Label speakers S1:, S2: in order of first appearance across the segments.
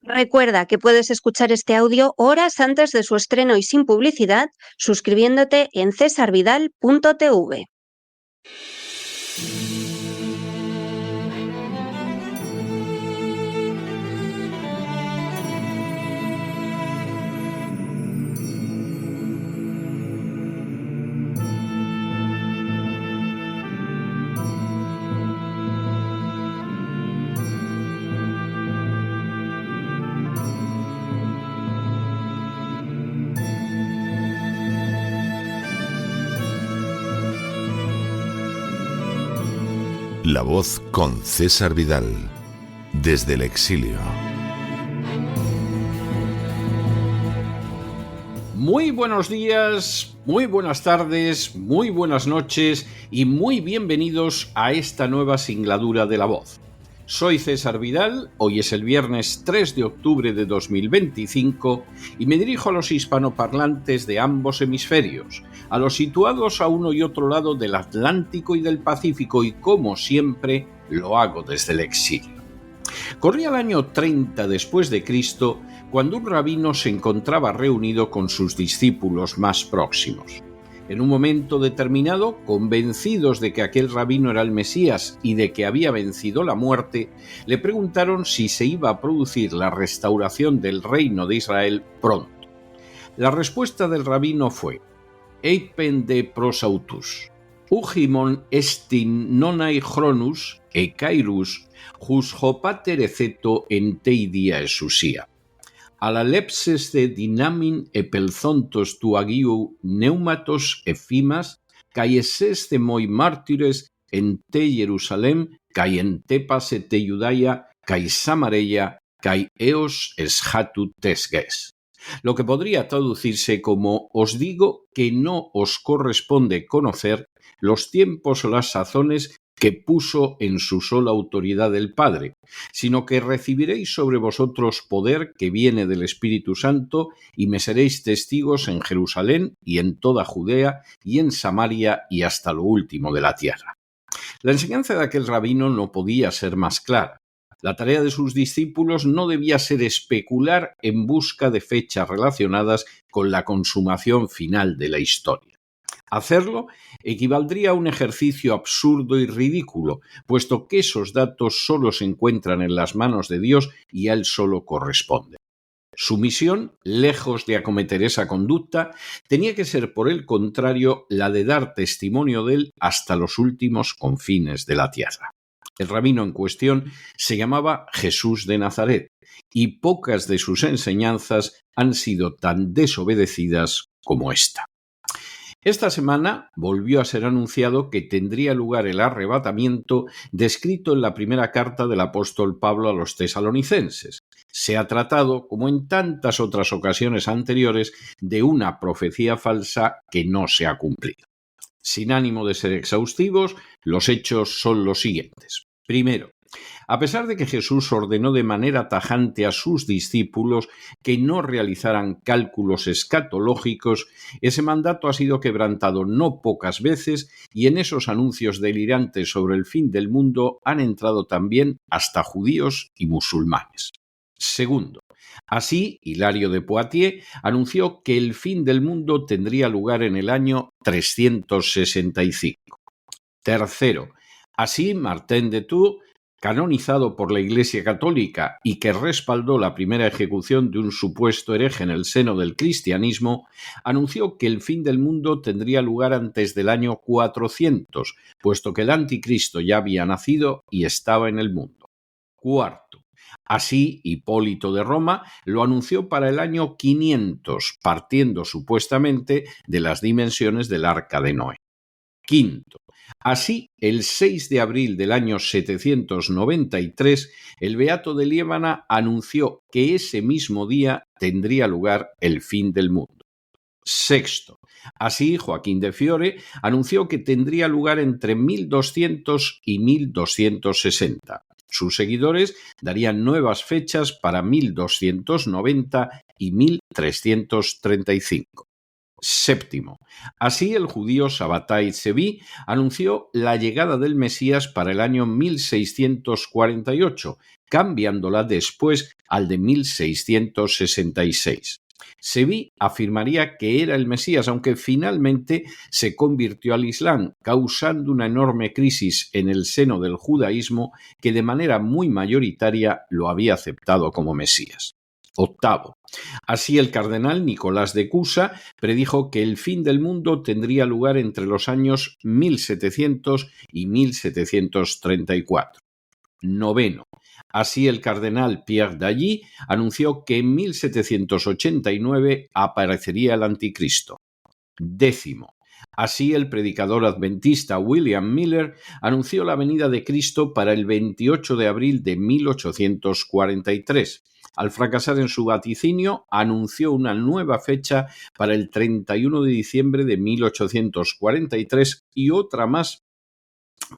S1: Recuerda que puedes escuchar este audio horas antes de su estreno y sin publicidad suscribiéndote en cesarvidal.tv.
S2: La Voz con César Vidal, desde el exilio.
S3: Muy buenos días, muy buenas tardes, muy buenas noches y muy bienvenidos a esta nueva singladura de La Voz. Soy César Vidal, hoy es el viernes 3 de octubre de 2025 y me dirijo a los hispanoparlantes de ambos hemisferios, a los situados a uno y otro lado del Atlántico y del Pacífico y, como siempre, lo hago desde el exilio. Corría el año 30 después de Cristo cuando un rabino se encontraba reunido con sus discípulos más próximos. En un momento determinado, convencidos de que aquel rabino era el Mesías y de que había vencido la muerte, le preguntaron si se iba a producir la restauración del reino de Israel pronto. La respuesta del rabino fue: «Eipen de prosautus, ugimon estin nonai chronus e kairus hus hopater eceto en teidia esusia. A la lepses de dinamin epelzontos tu agiu neumatos efimas, kai eses de moi mártires en te Jerusalem, kai en tepas te Judaya, kai Samareya, kai eos esjatu tesges». Lo que podría traducirse como: os digo que no os corresponde conocer los tiempos o las sazones que puso en su sola autoridad el Padre, sino que recibiréis sobre vosotros poder que viene del Espíritu Santo y me seréis testigos en Jerusalén y en toda Judea y en Samaria y hasta lo último de la tierra. La enseñanza de aquel rabino no podía ser más clara. La tarea de sus discípulos no debía ser especular en busca de fechas relacionadas con la consumación final de la historia. Hacerlo equivaldría a un ejercicio absurdo y ridículo, puesto que esos datos solo se encuentran en las manos de Dios y a Él solo corresponde. Su misión, lejos de acometer esa conducta, tenía que ser, por el contrario, la de dar testimonio de Él hasta los últimos confines de la tierra. El rabino en cuestión se llamaba Jesús de Nazaret, y pocas de sus enseñanzas han sido tan desobedecidas como esta. Esta semana volvió a ser anunciado que tendría lugar el arrebatamiento descrito en la primera carta del apóstol Pablo a los tesalonicenses. Se ha tratado, como en tantas otras ocasiones anteriores, de una profecía falsa que no se ha cumplido. Sin ánimo de ser exhaustivos, los hechos son los siguientes. Primero, a pesar de que Jesús ordenó de manera tajante a sus discípulos que no realizaran cálculos escatológicos, ese mandato ha sido quebrantado no pocas veces y en esos anuncios delirantes sobre el fin del mundo han entrado también hasta judíos y musulmanes. Segundo, así, Hilario de Poitiers anunció que el fin del mundo tendría lugar en el año 365. Tercero, así, Martin de Tours, canonizado por la Iglesia Católica y que respaldó la primera ejecución de un supuesto hereje en el seno del cristianismo, anunció que el fin del mundo tendría lugar antes del año 400, puesto que el anticristo ya había nacido y estaba en el mundo. Cuarto, así, Hipólito de Roma lo anunció para el año 500, partiendo supuestamente de las dimensiones del Arca de Noé. Quinto, así, el 6 de abril del año 793, el beato de Liébana anunció que ese mismo día tendría lugar el fin del mundo. Sexto, así, Joaquín de Fiore anunció que tendría lugar entre 1200 y 1260. Sus seguidores darían nuevas fechas para 1290 y 1335. Séptimo, así el judío Sabbatai Tzvi anunció la llegada del Mesías para el año 1648, cambiándola después al de 1666. Sevi afirmaría que era el Mesías, aunque finalmente se convirtió al Islam, causando una enorme crisis en el seno del judaísmo que de manera muy mayoritaria lo había aceptado como Mesías. Octavo. Así el cardenal Nicolás de Cusa predijo que el fin del mundo tendría lugar entre los años 1700 y 1734. Noveno. Así el cardenal Pierre Dailly anunció que en 1789 aparecería el anticristo. Décimo. Así el predicador adventista William Miller anunció la venida de Cristo para el 28 de abril de 1843. Al fracasar en su vaticinio, anunció una nueva fecha para el 31 de diciembre de 1843 y otra más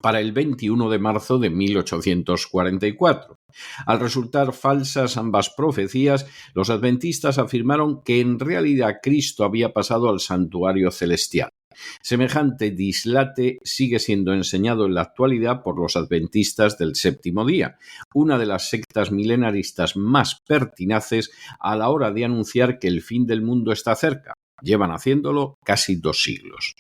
S3: para el 21 de marzo de 1844. Al resultar falsas ambas profecías, los adventistas afirmaron que en realidad Cristo había pasado al santuario celestial. Semejante dislate sigue siendo enseñado en la actualidad por los adventistas del séptimo día, una de las sectas milenaristas más pertinaces a la hora de anunciar que el fin del mundo está cerca. Llevan haciéndolo casi 2 siglos.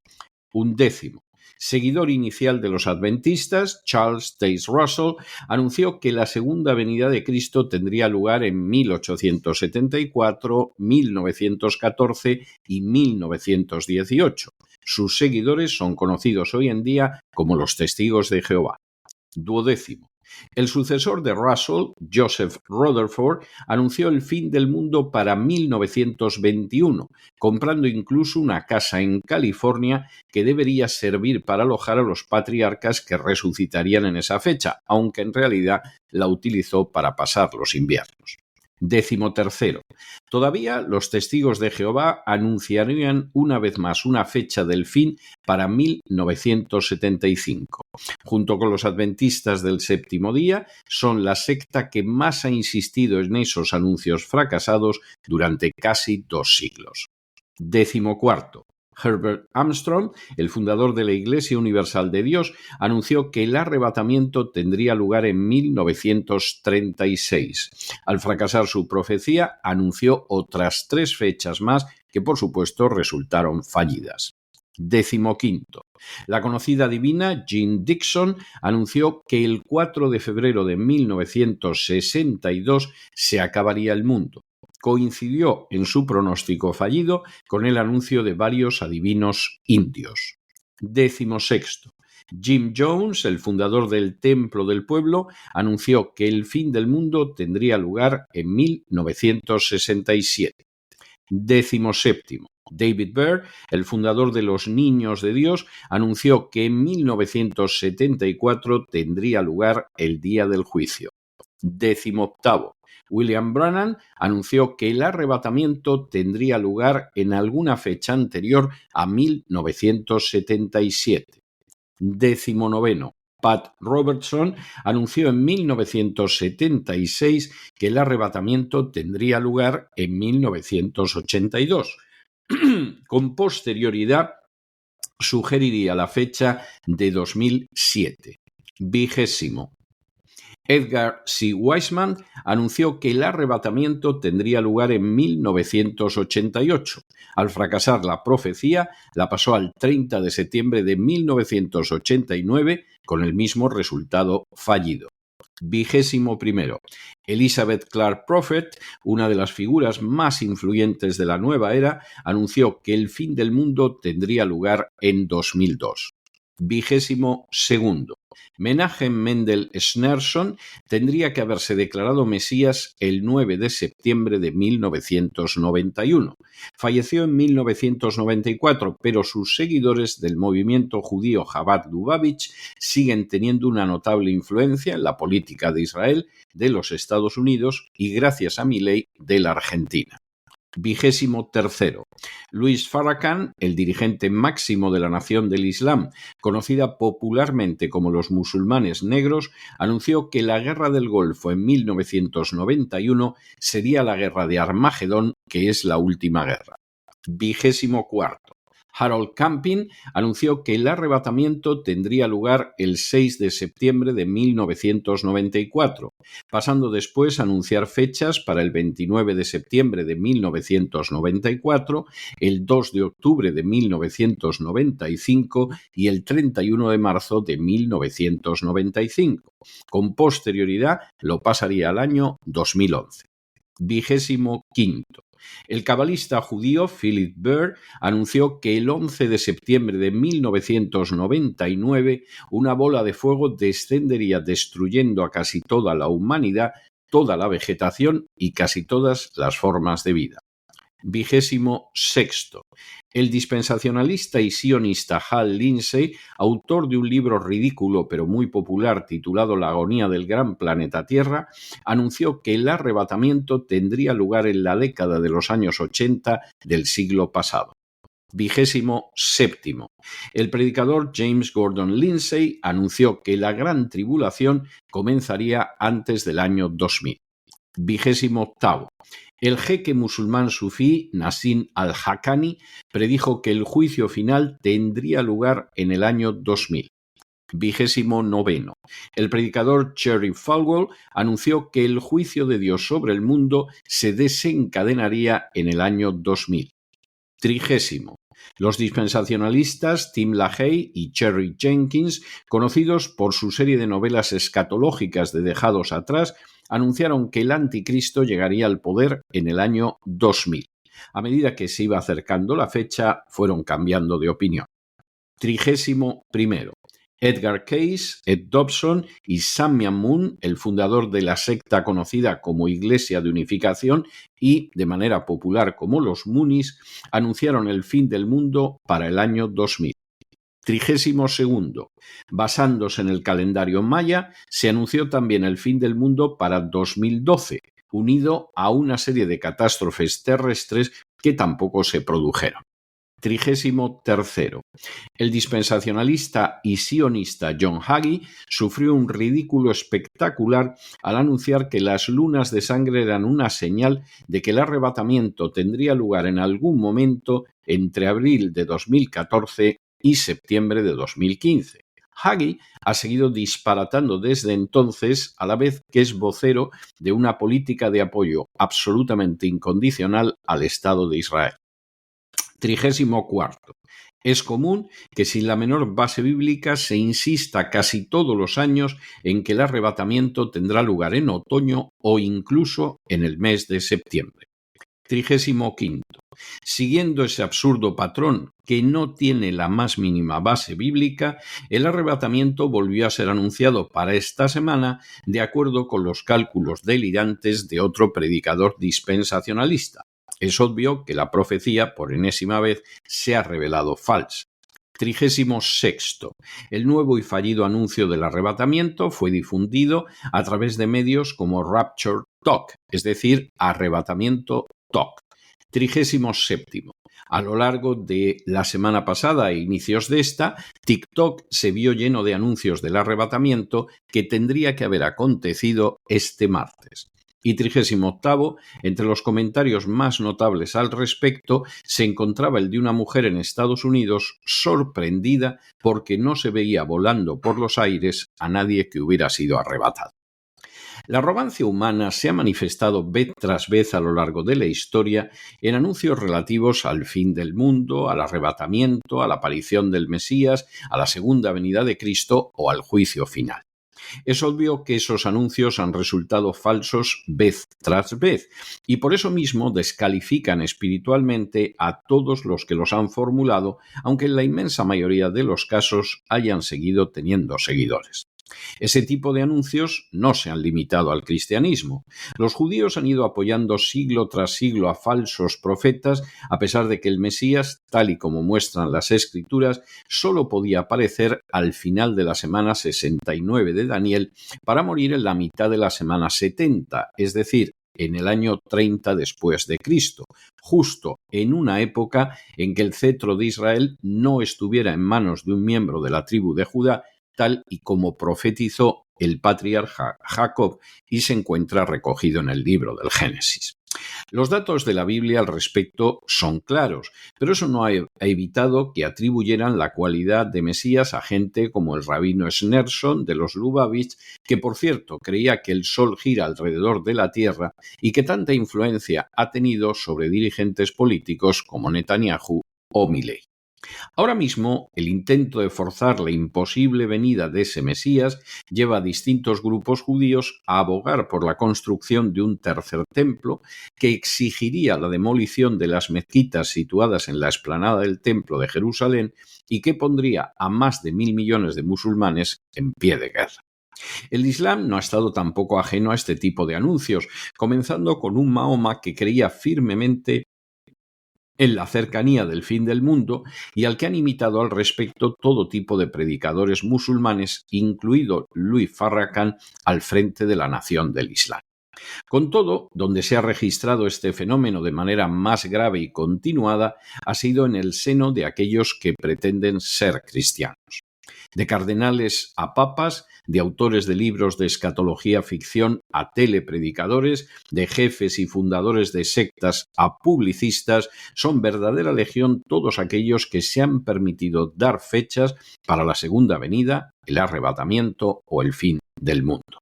S3: Undécimo. Seguidor inicial de los adventistas, Charles Taze Russell, anunció que la segunda venida de Cristo tendría lugar en 1874, 1914 y 1918. Sus seguidores son conocidos hoy en día como los Testigos de Jehová. Duodécimo. El sucesor de Russell, Joseph Rutherford, anunció el fin del mundo para 1921, comprando incluso una casa en California que debería servir para alojar a los patriarcas que resucitarían en esa fecha, aunque en realidad la utilizó para pasar los inviernos. 13. Todavía los Testigos de Jehová anunciarían una vez más una fecha del fin para 1975. Junto con los adventistas del séptimo día, son la secta que más ha insistido en esos anuncios fracasados durante casi 2 siglos. 14. Herbert Armstrong, el fundador de la Iglesia Universal de Dios, anunció que el arrebatamiento tendría lugar en 1936. Al fracasar su profecía, anunció otras 3 fechas más que, por supuesto, resultaron fallidas. 15. La conocida divina Jean Dixon anunció que el 4 de febrero de 1962 se acabaría el mundo. Coincidió en su pronóstico fallido con el anuncio de varios adivinos indios. 16. Jim Jones, el fundador del Templo del Pueblo, anunció que el fin del mundo tendría lugar en 1967. 17. David Baer, el fundador de los Niños de Dios, anunció que en 1974 tendría lugar el día del juicio. 18. William Branham anunció que el arrebatamiento tendría lugar en alguna fecha anterior a 1977. 19. Pat Robertson anunció en 1976 que el arrebatamiento tendría lugar en 1982. Con posterioridad sugeriría la fecha de 2007. 20. Edgar C. Weissman anunció que el arrebatamiento tendría lugar en 1988. Al fracasar la profecía, la pasó al 30 de septiembre de 1989 con el mismo resultado fallido. 21. Elizabeth Clark Prophet, una de las figuras más influyentes de la nueva era, anunció que el fin del mundo tendría lugar en 2002. 22. Menachem Mendel Schneerson tendría que haberse declarado Mesías el 9 de septiembre de 1991. Falleció en 1994, pero sus seguidores del movimiento judío Chabad Lubavitch siguen teniendo una notable influencia en la política de Israel, de los Estados Unidos y, gracias a Milei, de la Argentina. 23. Louis Farrakhan, el dirigente máximo de la Nación del Islam, conocida popularmente como los musulmanes negros, anunció que la Guerra del Golfo en 1991 sería la guerra de Armagedón, que es la última guerra. 24. Harold Camping anunció que el arrebatamiento tendría lugar el 6 de septiembre de 1994, pasando después a anunciar fechas para el 29 de septiembre de 1994, el 2 de octubre de 1995 y el 31 de marzo de 1995. Con posterioridad lo pasaría al año 2011. 25. El cabalista judío Philip Baer anunció que el 11 de septiembre de 1999 una bola de fuego descendería destruyendo a casi toda la humanidad, toda la vegetación y casi todas las formas de vida. 26. El dispensacionalista y sionista Hal Lindsey, autor de un libro ridículo pero muy popular titulado La agonía del gran planeta Tierra, anunció que el arrebatamiento tendría lugar en la década de los años 80 del siglo pasado. 27. El predicador James Gordon Lindsay anunció que la gran tribulación comenzaría antes del año 2000. 28. El jeque musulmán sufí Nassim al-Haqqani predijo que el juicio final tendría lugar en el año 2000. 29. El predicador Jerry Falwell anunció que el juicio de Dios sobre el mundo se desencadenaría en el año 2000. 30. Los dispensacionalistas Tim LaHaye y Cherry Jenkins, conocidos por su serie de novelas escatológicas de Dejados atrás, anunciaron que el anticristo llegaría al poder en el año 2000. A medida que se iba acercando la fecha, fueron cambiando de opinión. 31. Edgar Cayce, Ed Dobson y Samyan Moon, el fundador de la secta conocida como Iglesia de Unificación y, de manera popular como los Moonies, anunciaron el fin del mundo para el año 2000. 32. Basándose en el calendario maya, se anunció también el fin del mundo para 2012, unido a una serie de catástrofes terrestres que tampoco se produjeron. 33. El dispensacionalista y sionista John Hagee sufrió un ridículo espectacular al anunciar que las lunas de sangre eran una señal de que el arrebatamiento tendría lugar en algún momento entre abril de 2014 y septiembre de 2015. Hagee ha seguido disparatando desde entonces, a la vez que es vocero de una política de apoyo absolutamente incondicional al Estado de Israel. 34. Es común que sin la menor base bíblica se insista casi todos los años en que el arrebatamiento tendrá lugar en otoño o incluso en el mes de septiembre. 35. Siguiendo ese absurdo patrón que no tiene la más mínima base bíblica, el arrebatamiento volvió a ser anunciado para esta semana de acuerdo con los cálculos delirantes de otro predicador dispensacionalista. Es obvio que la profecía, por enésima vez, se ha revelado falsa. 36. El nuevo y fallido anuncio del arrebatamiento fue difundido a través de medios como Rapture Talk, es decir, Arrebatamiento Talk. 37. A lo largo de la semana pasada e inicios de esta, TikTok se vio lleno de anuncios del arrebatamiento que tendría que haber acontecido este martes. Y 38, entre los comentarios más notables al respecto, se encontraba el de una mujer en Estados Unidos sorprendida porque no se veía volando por los aires a nadie que hubiera sido arrebatado. La arrogancia humana se ha manifestado vez tras vez a lo largo de la historia en anuncios relativos al fin del mundo, al arrebatamiento, a la aparición del Mesías, a la segunda venida de Cristo o al juicio final. Es obvio que esos anuncios han resultado falsos vez tras vez y por eso mismo descalifican espiritualmente a todos los que los han formulado, aunque en la inmensa mayoría de los casos hayan seguido teniendo seguidores. Ese tipo de anuncios no se han limitado al cristianismo. Los judíos han ido apoyando siglo tras siglo a falsos profetas, a pesar de que el Mesías, tal y como muestran las Escrituras, solo podía aparecer al final de la semana 69 de Daniel para morir en la mitad de la semana 70, es decir, en el año 30 después de Cristo, justo en una época en que el cetro de Israel no estuviera en manos de un miembro de la tribu de Judá, tal y como profetizó el patriarca Jacob y se encuentra recogido en el libro del Génesis. Los datos de la Biblia al respecto son claros, pero eso no ha evitado que atribuyeran la cualidad de Mesías a gente como el rabino Schneerson de los Lubavitch, que por cierto creía que el sol gira alrededor de la tierra y que tanta influencia ha tenido sobre dirigentes políticos como Netanyahu o Milei. Ahora mismo, el intento de forzar la imposible venida de ese Mesías lleva a distintos grupos judíos a abogar por la construcción de un tercer templo que exigiría la demolición de las mezquitas situadas en la explanada del Templo de Jerusalén y que pondría a más de 1.000 millones de musulmanes en pie de guerra. El Islam no ha estado tampoco ajeno a este tipo de anuncios, comenzando con un Mahoma que creía firmemente en la cercanía del fin del mundo y al que han imitado al respecto todo tipo de predicadores musulmanes, incluido Louis Farrakhan al frente de la Nación del Islam. Con todo, donde se ha registrado este fenómeno de manera más grave y continuada ha sido en el seno de aquellos que pretenden ser cristianos. De cardenales a papas, de autores de libros de escatología ficción a telepredicadores, de jefes y fundadores de sectas a publicistas, son verdadera legión todos aquellos que se han permitido dar fechas para la segunda venida, el arrebatamiento o el fin del mundo.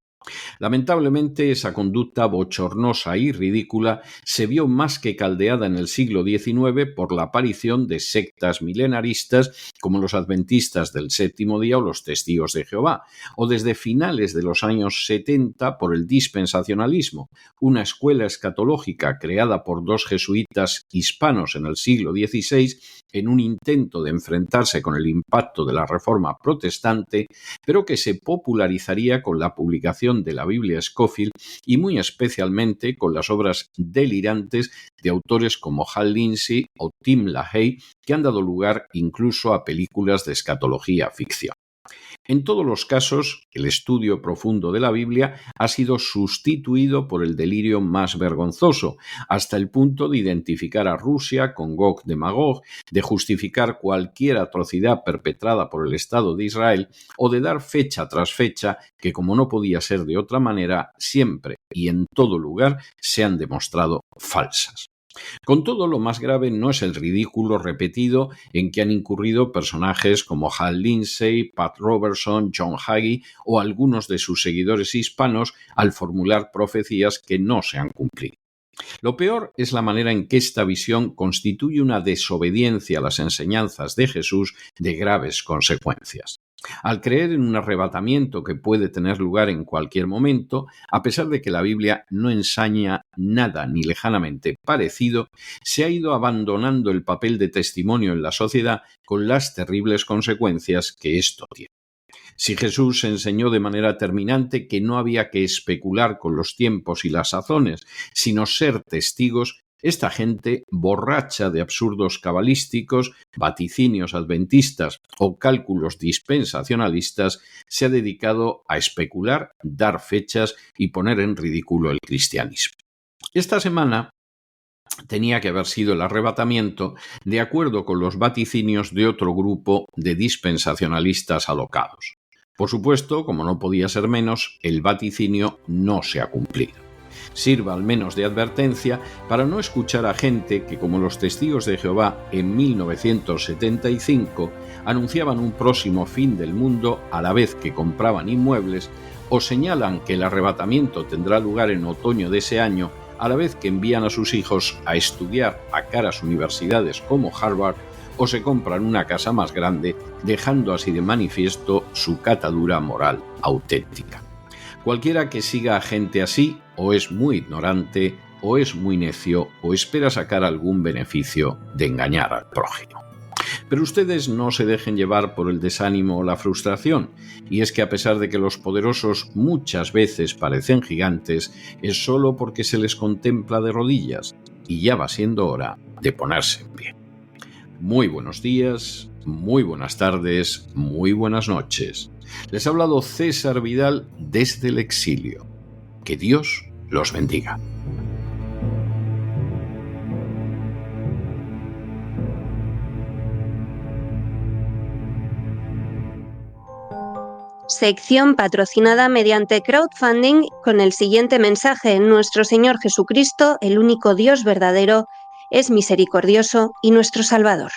S3: Lamentablemente, esa conducta bochornosa y ridícula se vio más que caldeada en el siglo XIX por la aparición de sectas milenaristas como los adventistas del séptimo día o los testigos de Jehová, o desde finales de los años 70 por el dispensacionalismo, una escuela escatológica creada por dos jesuitas hispanos en el siglo XVI en un intento de enfrentarse con el impacto de la Reforma protestante, pero que se popularizaría con la publicación de la Biblia Scofield y muy especialmente con las obras delirantes de autores como Hal Lindsey o Tim LaHaye, que han dado lugar incluso a películas de escatología ficción. En todos los casos, el estudio profundo de la Biblia ha sido sustituido por el delirio más vergonzoso, hasta el punto de identificar a Rusia con Gog de Magog, de justificar cualquier atrocidad perpetrada por el Estado de Israel o de dar fecha tras fecha que, como no podía ser de otra manera, siempre y en todo lugar se han demostrado falsas. Con todo, lo más grave no es el ridículo repetido en que han incurrido personajes como Hal Lindsey, Pat Robertson, John Hagee o algunos de sus seguidores hispanos al formular profecías que no se han cumplido. Lo peor es la manera en que esta visión constituye una desobediencia a las enseñanzas de Jesús de graves consecuencias. Al creer en un arrebatamiento que puede tener lugar en cualquier momento, a pesar de que la Biblia no ensaña nada ni lejanamente parecido, se ha ido abandonando el papel de testimonio en la sociedad con las terribles consecuencias que esto tiene. Si Jesús enseñó de manera terminante que no había que especular con los tiempos y las sazones, sino ser testigos, esta gente, borracha de absurdos cabalísticos, vaticinios adventistas o cálculos dispensacionalistas, se ha dedicado a especular, dar fechas y poner en ridículo el cristianismo. Esta semana tenía que haber sido el arrebatamiento de acuerdo con los vaticinios de otro grupo de dispensacionalistas alocados. Por supuesto, como no podía ser menos, el vaticinio no se ha cumplido. Sirva al menos de advertencia para no escuchar a gente que, como los testigos de Jehová en 1975, anunciaban un próximo fin del mundo a la vez que compraban inmuebles, o señalan que el arrebatamiento tendrá lugar en otoño de ese año, a la vez que envían a sus hijos a estudiar a caras universidades como Harvard, o se compran una casa más grande, dejando así de manifiesto su catadura moral auténtica. Cualquiera que siga a gente así, o es muy ignorante, o es muy necio, o espera sacar algún beneficio de engañar al prójimo. Pero ustedes no se dejen llevar por el desánimo o la frustración, y es que a pesar de que los poderosos muchas veces parecen gigantes, es solo porque se les contempla de rodillas, y ya va siendo hora de ponerse en pie. Muy buenos días, muy buenas tardes, muy buenas noches. Les ha hablado César Vidal desde el exilio. Que Dios los bendiga.
S1: Sección patrocinada mediante crowdfunding con el siguiente mensaje: Nuestro Señor Jesucristo, el único Dios verdadero, es misericordioso y nuestro Salvador.